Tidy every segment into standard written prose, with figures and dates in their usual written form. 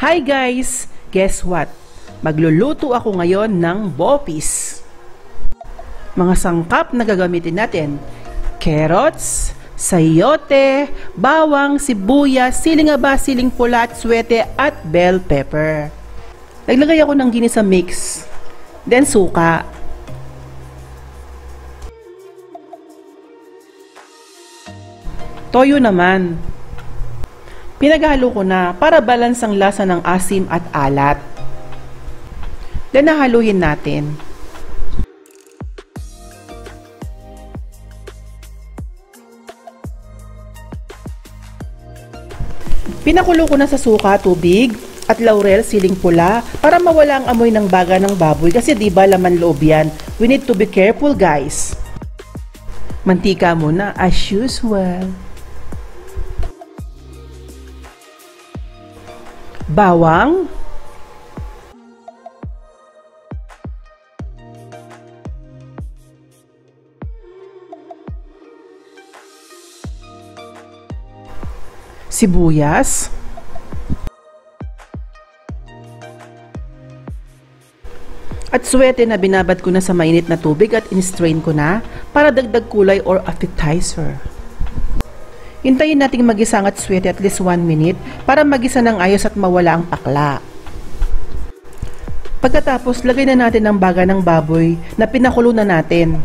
Hi guys! Guess what? Magluluto ako ngayon ng bopis. Mga sangkap na gagamitin natin: carrots, sayote, bawang, sibuyas, siling aba, siling pula, atsuete at bell pepper. Naglagay ako ng ginisa mix, then suka. Toyo naman. Pinaghalo ko na para balance ang lasa ng asim at alat. Then nahaluin natin. Pinakulo ko na sa suka, tubig at laurel, siling pula para mawala ang amoy ng baga ng baboy kasi diba laman loob yan. We need to be careful guys. Mantika muna as usual. Bawang, sibuyas, at suwete na binabad ko na sa mainit na tubig at in-strain ko na para dagdag kulay or appetizer. Hintayin nating magisa ang atsuete at least 1 minute para magisa ng ayos at mawala ang pakla. Pagkatapos, lagay na natin ang baga ng baboy na pinakulo na natin.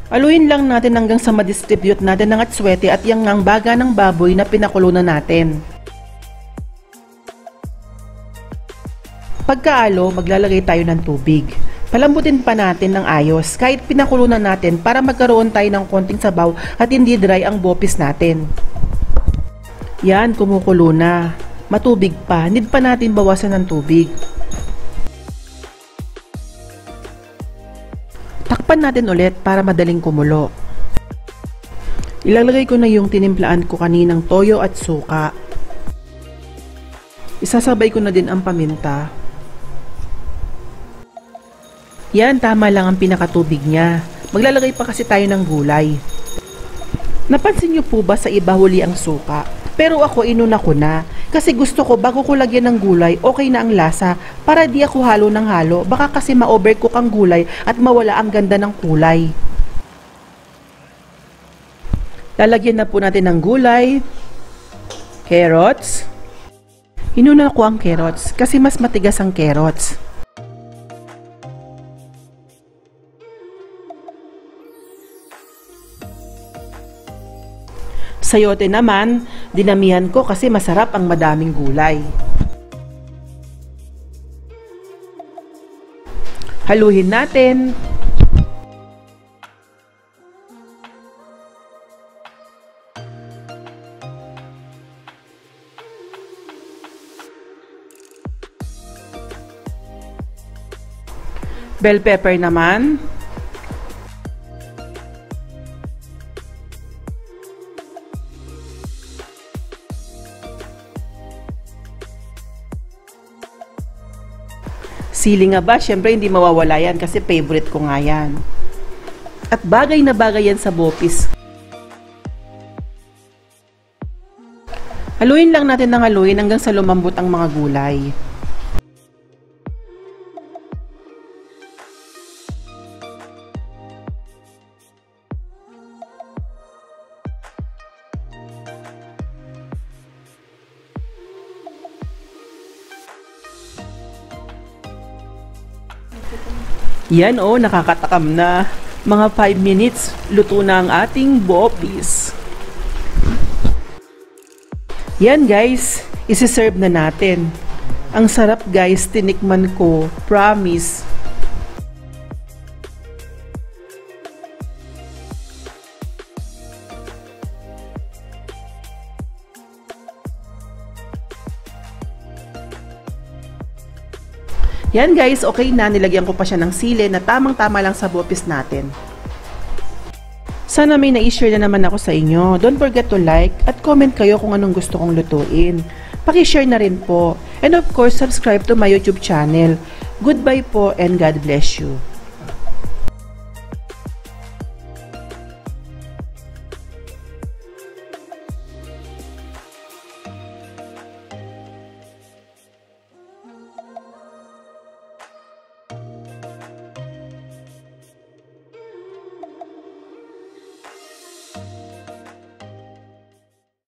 Aluin lang natin hanggang sa ma-distribute natin ng atsuete at yung ang baga ng baboy na pinakulo na natin. Pagkaalo, maglalagay tayo ng tubig. Palambutin pa natin ng ayos kahit pinakulo na natin para magkaroon tayo ng konting sabaw at hindi dry ang bopis natin. Yan, kumukulo na. Matubig pa, need pa natin bawasan ng tubig. Takpan natin ulit para madaling kumulo. Ilalagay ko na yung tinimplaan ko kaninang toyo at suka. Isasabay ko na din ang paminta. Yan, tama lang ang pinakatubig niya. Maglalagay pa kasi tayo ng gulay. Napansin niyo po ba sa iba huli ang suka? Pero ako inuna ko na. Kasi gusto ko bago ko lagyan ng gulay, okay na ang lasa. Para di ako halo ng halo. Baka kasi ma-overcook ang gulay at mawala ang ganda ng kulay. Lalagyan na po natin ng gulay. Carrots. Inuna ko ang carrots kasi mas matigas ang carrots. Sayote naman, dinamihan ko kasi masarap ang madaming gulay. Haluhin natin. Bell pepper naman. Siling nga ba? Siyempre hindi mawawala yan kasi favorite ko nga yan. At bagay na bagay yan sa bopis. Haluin lang natin ng haluin hanggang sa lumambot ang mga gulay. Yan o, nakakatakam na. Mga 5 minutes, luto na ang ating bopis. Yan guys, isi-serve na natin. Ang sarap guys, tinikman ko. Promise. Yan guys, okay na. Nilagyan ko pa siya ng sili na tamang-tama lang sa bopis natin. Sana may na-share na naman ako sa inyo. Don't forget to like at comment kayo kung anong gusto kong lutuin. Paki-share na rin po. And of course, subscribe to my YouTube channel. Goodbye po and God bless you.